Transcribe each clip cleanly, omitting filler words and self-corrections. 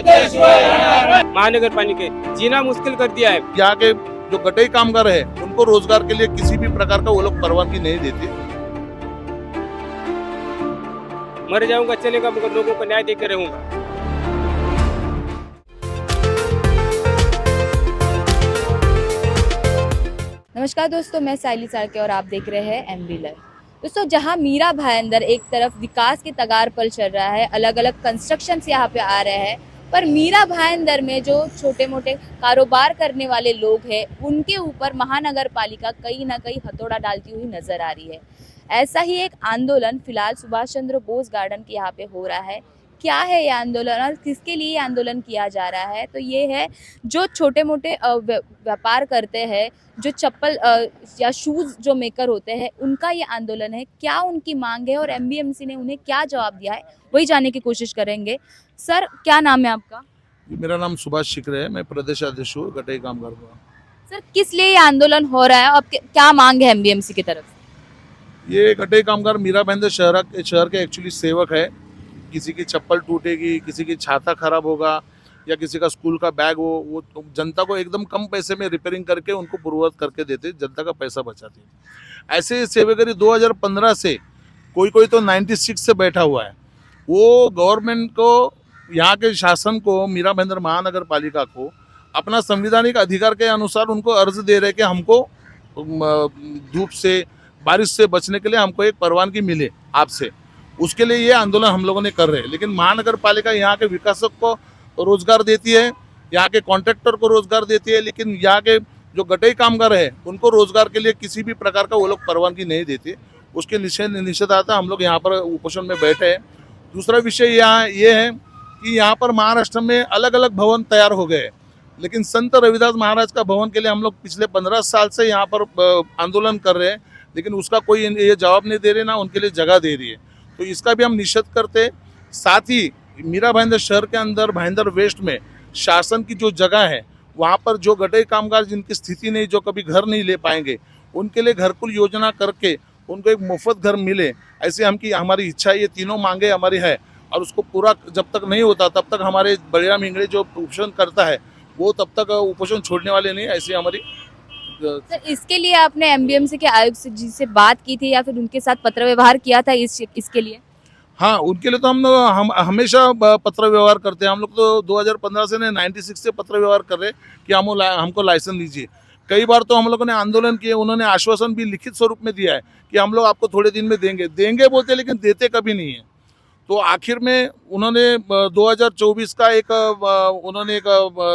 महानगर पालिका जीना मुश्किल कर दिया है। यहाँ के जो गटई कामगार है उनको रोजगार के लिए किसी भी प्रकार का वो लोग परवानगी नहीं देते। मर जाऊंगा चलेगा, मगर लोगों को न्याय देकर रहूंगा। नमस्कार दोस्तों, मैं साइली साड़के और आप देख रहे हैं एमबी लाइव। दोस्तों, जहां मीरा भाईंदर एक तरफ विकास के तगार पर चल रहा है, अलग अलग कंस्ट्रक्शन यहाँ पे आ रहे हैं, पर मीरा भाईंदर में जो छोटे मोटे कारोबार करने वाले लोग हैं उनके ऊपर महानगर पालिका कहीं ना कहीं हथौड़ा डालती हुई नजर आ रही है। ऐसा ही एक आंदोलन फिलहाल सुभाष चंद्र बोस गार्डन के यहाँ पे हो रहा है। क्या है ये आंदोलन और किसके लिए आंदोलन किया जा रहा है? तो ये है जो छोटे मोटे व्यापार करते हैं, जो चप्पल या शूज़ जो मेकर होते हैं, उनका ये आंदोलन है। क्या उनकी मांग है और एमबीएमसी ने उन्हें क्या जवाब दिया है, वही जानने की कोशिश करेंगे। सर, क्या नाम है आपका? मेरा नाम सुभाष शिकरे है, मैं प्रदेश अध्यक्ष हूँ गटई कामगार का। सर, किस लिए ये आंदोलन हो रहा है और क्या मांग है एमबीएमसी की तरफ से? ये गटई कामगार मीरा भाईंदर शहर के एक्चुअली सेवक है। किसी की चप्पल टूटेगी, किसी की छाता खराब होगा या किसी का स्कूल का बैग हो, वो जनता को एकदम कम पैसे में रिपेयरिंग करके उनको पूर्ववत करके देते, जनता का पैसा बचाते हैं। ऐसे सेवेकरी 2015 से कोई तो 96 से बैठा हुआ है। वो गवर्नमेंट को, यहाँ के शासन को, मीरा भाईंदर महानगर पालिका को अपना संवैधानिक अधिकार के अनुसार उनको अर्ज दे रहे कि हमको धूप से, बारिश से बचने के लिए हमको एक परवानगी मिले आपसे। उसके लिए ये आंदोलन हम लोगों ने कर रहे हैं। लेकिन महानगर पालिका यहाँ के विकासक को रोजगार देती है, यहाँ के कॉन्ट्रैक्टर को रोजगार देती है, लेकिन यहाँ के जो गटई कामगार है उनको रोजगार के लिए किसी भी प्रकार का वो लोग परवानगी नहीं देते। उसके निषेधार्थ हम लोग यहाँ पर उपोषण में बैठे हैं। दूसरा विषय यहाँ ये है कि यहाँ पर महाराष्ट्र में अलग अलग भवन तैयार हो गए, लेकिन संत रविदास महाराज का भवन के लिए हम लोग पिछले 15 साल से यहाँ पर आंदोलन कर रहे हैं, लेकिन उसका कोई ये जवाब नहीं दे रहे, ना उनके लिए जगह दे रही है। तो इसका भी हम निषेध करते। साथ ही मीरा भाईंदर शहर के अंदर भाईंदर वेस्ट में शासन की जो जगह है, वहाँ पर जो गटई कामगार जिनकी स्थिति नहीं, जो कभी घर नहीं ले पाएंगे, उनके लिए घरकुल योजना करके उनको एक मुफ्त घर मिले, ऐसे हमारी इच्छा, ये तीनों मांगे हमारी है। और उसको पूरा जब तक नहीं होता तब तक हमारे बलिराम इंगड़े जो उपोषण करता है वो तब तक उपोषण छोड़ने वाले नहीं, ऐसी हमारी। सर, इसके लिए आपने एमबीएमसी के आयुक्त जी से बात की थी या फिर उनके साथ पत्र व्यवहार किया था इसके लिए? हाँ, उनके लिए तो हम हमेशा पत्र व्यवहार करते हैं। हम लोग तो 2015 से 96 से पत्र व्यवहार कर रहे हैं कि हमको लाइसेंस दीजिए। कई बार तो हम लोगों ने आंदोलन किए, उन्होंने आश्वासन भी लिखित स्वरूप में दिया है कि हम लोग आपको थोड़े दिन में देंगे बोलते, लेकिन देते कभी नहीं है। तो आखिर में उन्होंने 2024 का उन्होंने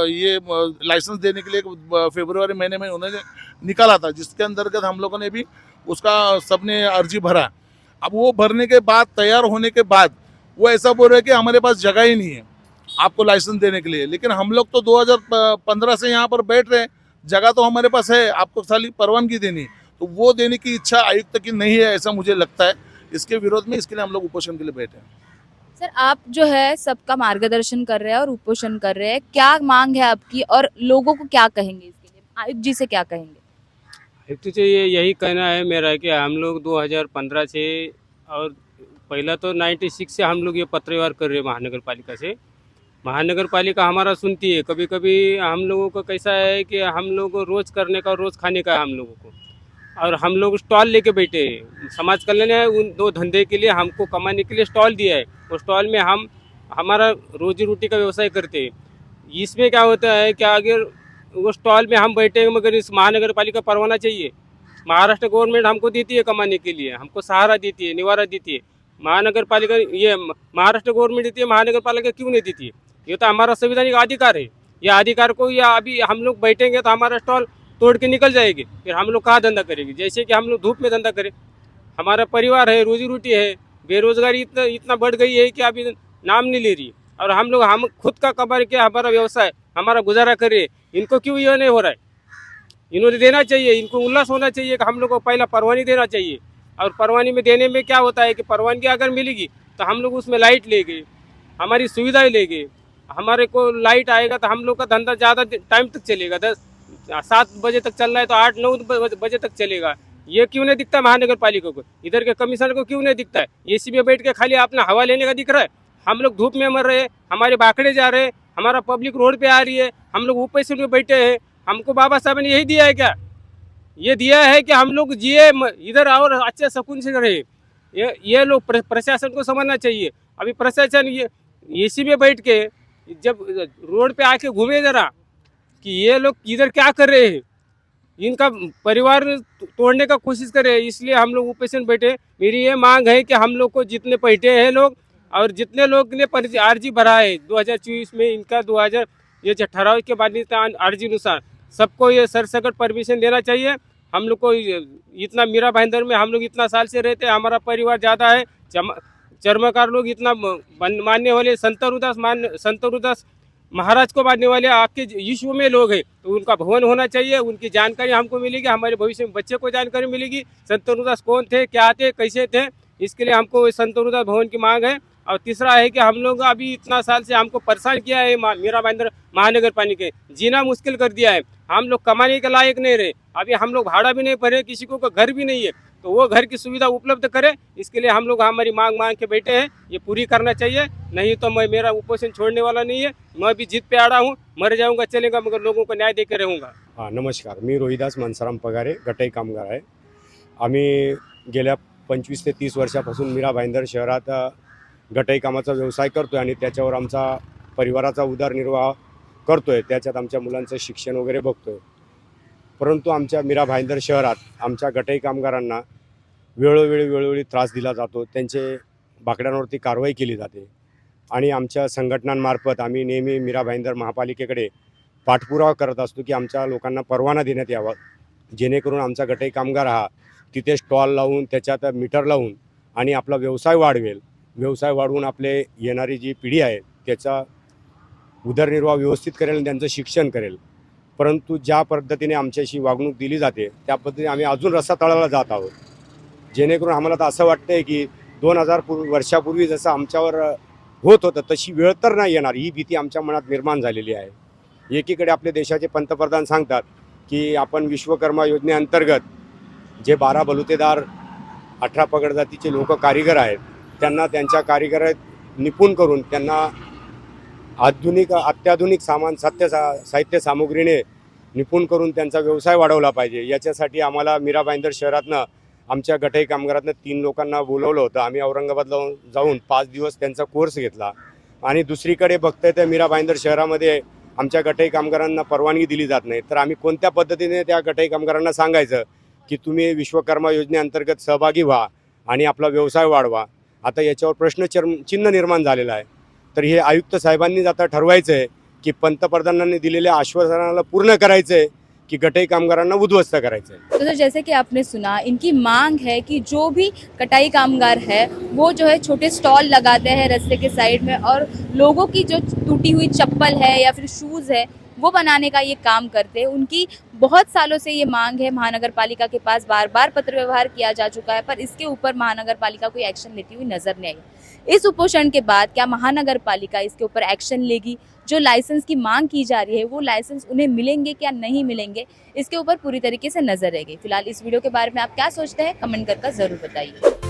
ये लाइसेंस देने के लिए फरवरी महीने में उन्होंने निकाला था, जिसके अंतर्गत हम लोगों ने भी उसका सबने अर्जी भरा। अब वो भरने के बाद, तैयार होने के बाद वो ऐसा बोल रहे हैं कि हमारे पास जगह ही नहीं है आपको लाइसेंस देने के लिए। लेकिन हम लोग तो 2015 से यहाँ पर बैठ रहे हैं, जगह तो हमारे पास है, आपको खाली परवानगी देनी। तो वो देने की इच्छा आयुक्त की नहीं है, ऐसा मुझे लगता है। इसके विरोध में, इसके लिए हम लोग उपोषण के लिए बैठे हैं। सर, आप जो है सबका मार्गदर्शन कर रहे हैं और उपोषण कर रहे हैं, क्या मांग है आपकी और लोगों को क्या कहेंगे इसके लिए? आयुक्त जी से क्या कहेंगे? आयुक्त से यही कहना है मेरा कि हम लोग 2015 से और पहला तो 96 से हम लोग ये पत्र व्यवहार कर रहे हैं महानगर पालिका से। महानगर पालिका हमारा सुनती है। कभी कभी हम लोगों को कैसा है कि हम लोग रोज़ करने का, रोज़ खाने का है हम लोगों को, और हम लोग स्टॉल लेके बैठे हैं। समाज कल्याण है उन दो धंधे के लिए हमको कमाने के लिए स्टॉल दिया है। उस स्टॉल में हम हमारा रोजी रोटी का व्यवसाय करते हैं। इसमें क्या होता है कि अगर वो स्टॉल में हम बैठे, मगर इस महानगर पालिका परवाना चाहिए। महाराष्ट्र गवर्नमेंट हमको देती है कमाने के लिए, हमको सहारा देती है, निवारा देती है। महानगर पालिका, ये महाराष्ट्र गवर्नमेंट देती है, महानगर पालिका क्यों नहीं देती है? ये तो हमारा संवैधानिक अधिकार है। यह अधिकार को, या अभी हम लोग बैठेंगे तो हमारा स्टॉल तोड़ के निकल जाएगी, फिर हम लोग कहाँ धंधा करेंगे? जैसे कि हम लोग धूप में धंधा करें, हमारा परिवार है, रोजी रोटी है। बेरोजगारी इतना बढ़ गई है कि अभी नाम नहीं ले रही। और हम खुद का कमा के हमारा व्यवसाय, हमारा गुजारा करे, इनको क्यों ये नहीं हो रहा है? इन्होंने देना चाहिए, इनको उल्लास होना चाहिए कि हम लोग को पहला परवानगी देना चाहिए। और परवानगी में देने में क्या होता है कि परवानगी अगर मिलेगी तो हम लोग उसमें लाइट लेंगे, हमारी सुविधाएं लेंगे, हमारे को लाइट आएगा तो हम लोग का धंधा ज़्यादा टाइम तक चलेगा। 7 बजे तक चल रहा है तो 8-9 बजे तक चलेगा। ये क्यों नहीं दिखता महानगर पालिका को? इधर के कमिश्नर को क्यों नहीं दिखता है? एसी में बैठ के खाली अपना हवा लेने का दिख रहा है। हम लोग धूप में मर रहे हैं, हमारे बाकड़े जा रहे हैं, हमारा पब्लिक रोड पे आ रही है, हम लोग उपेशन में बैठे हैं। हमको बाबा साहब ने यही दिया है क्या? ये दिया है कि हम लोग जिए इधर और अच्छे सुकून से रहे। ये लोग प्रशासन को समझना चाहिए। अभी प्रशासन ये एसी में बैठ के जब रोड पे आके घूमे जरा कि ये लोग इधर क्या कर रहे हैं, इनका परिवार तोड़ने का कोशिश करे, इसलिए हम लोग उपेशन बैठे। मेरी ये मांग है कि हम लोग को जितने बैठे हैं लोग और जितने लोग ने अर्जी भरा है 2024 में, इनका 2000 ये जो ठहराव के बाद अर्जी अनुसार सबको ये सरसकट परमिशन देना चाहिए। हम लोग को इतना मीरा भाईंदर में हम लोग इतना साल से रहते हैं, हमारा परिवार ज़्यादा है। चर्मकार लोग इतना मानने वाले संत रुदास महाराज को मानने वाले आपके विश्व में लोग हैं, तो उनका भवन होना चाहिए, उनकी जानकारी हमको मिलेगी, हमारे भविष्य में बच्चे को जानकारी मिलेगी संत रुदास कौन थे, क्या थे, कैसे थे। इसके लिए हमको संत रुदास भवन की मांग है। और तीसरा है कि हम लोग अभी इतना साल से हमको परेशान किया है मीरा भाईंदर महानगर पालिका के, जीना मुश्किल कर दिया है। हम लोग कमाने के लायक नहीं रहे, अभी हम लोग भाड़ा भी नहीं भरे, किसी को घर भी नहीं है, तो वो घर की सुविधा उपलब्ध करे। इसके लिए हम लोग हमारी मांग के बैठे हैं, ये पूरी करना चाहिए। नहीं तो मेरा उपोषण छोड़ने वाला नहीं है, मैं भी जिद पे आड़ा हूँ, मर जाऊंगा चलेगा, मगर लोगों को न्याय देकर रहूँगा। हां, नमस्कार. मी रोहिदास मनसाराम पगारे, गटाई कामगार आहे. आम्ही गेल्या 25 ते 30 वर्षापासून मीरा भाईंदर शहरात गटाई कामाचा व्यवसाय करतोय आणि त्याच्यावर आमचा परिवाराचा उदरनिर्वाह करतोय. त्याच्यात आमच्या मुलांचं शिक्षण वगैरे बघतोय. परंतु आमच्या मीरा भाईंदर शहरात आमच्या गटाई कामगारांना वेळोवेळी त्रास दिला जातो. त्यांचे बाकड्यांवरती कारवाई केली जाते आणि आमच्या संघटनांमार्फत आम्ही नेहमी मीरा भाईंदर महापालिकेकडे पाठपुरावा करत असतो की आमच्या लोकांना परवाना देण्यात यावा, जेणेकरून आमचा गटाई कामगार हा तिथे स्टॉल लावून त्याच्यात मीटर लावून आणि आपला व्यवसाय वाढवेल. व्यवसाय वाढवून आपले येणारी जी पिढी आहे त्याचा उदरनिर्वाह व्यवस्थित करेल आणि त्यांचं शिक्षण करेल. परंतु ज्या पद्धतीने आमच्याशी वागणूक दिली जाते त्या पद्धतीने आम्ही अजून रस्सातळाला जात आहोत. जेणेकरून आम्हाला तर असं वाटतं आहे की 2000 वर्षापूर्वी जसं आमच्यावर होत होतं तशी वेळ तर नाही येणार, ही भीती आमच्या मनात निर्माण झालेली आहे. एकीकडे आपले देशाचे पंतप्रधान सांगतात की आपण विश्वकर्मा योजनेअंतर्गत जे 12 बलुतेदार 18 पगड जातीचे लोक कारीगर आहेत त्यांना त्यांच्या कारिगिरीत निपुण करून त्यांना अत्याधुनिक साहित्य सामुग्रीने निपुण करून त्यांचा व्यवसाय वाढवला पाहिजे. याच्यासाठी आम्हाला मीरा भाईंदर शहरातनं आमच्या गटाई कामगारातनं 3 लोकांना बोलवलं होतं. आम्ही औरंगाबादला जाऊन 5 दिवस त्यांचा कोर्स घेतला. आणि दुसरीकडे बघताय तर मीरा भाईंदर शहरामध्ये आमच्या गटाई कामगारांना परवानगी दिली जात नाही. तर आम्ही कोणत्या पद्धतीने त्या गटाई कामगारांना सांगायचं की तुम्ही विश्वकर्मा योजनेअंतर्गत सहभागी व्हा आणि आपला व्यवसाय वाढवा. आता याच्यावर प्रश्नचिन्ह निर्माण झालेला आहे. तर हे आयुक्त साहेबांनीच आता ठरवायचं आहे की पंतप्रधानांनी दिलेल्या आश्वासनाला पूर्ण करायचं आहे कि गटाई कामगारांना उद्ध्वस्त करायचं है। तो जैसे कि आपने सुना, इनकी मांग है कि जो भी कटाई कामगार है वो जो है छोटे स्टॉल लगाते हैं रास्ते के साइड में और लोगों की जो टूटी हुई चप्पल है या फिर शूज़ है वो बनाने का ये काम करते हैं। उनकी बहुत सालों से ये मांग है, महानगर पालिका के पास बार बार पत्र व्यवहार किया जा चुका है, पर इसके ऊपर महानगर पालिका कोई एक्शन लेती हुई नजर नहीं आई। इस उपोषण के बाद क्या महानगर पालिका इसके ऊपर एक्शन लेगी? जो लाइसेंस की मांग की जा रही है वो लाइसेंस उन्हें मिलेंगे क्या नहीं मिलेंगे, इसके ऊपर पूरी तरीके से नजर रहेगी। फिलहाल इस वीडियो के बारे में आप क्या सोचते हैं कमेंट करके जरूर बताइए।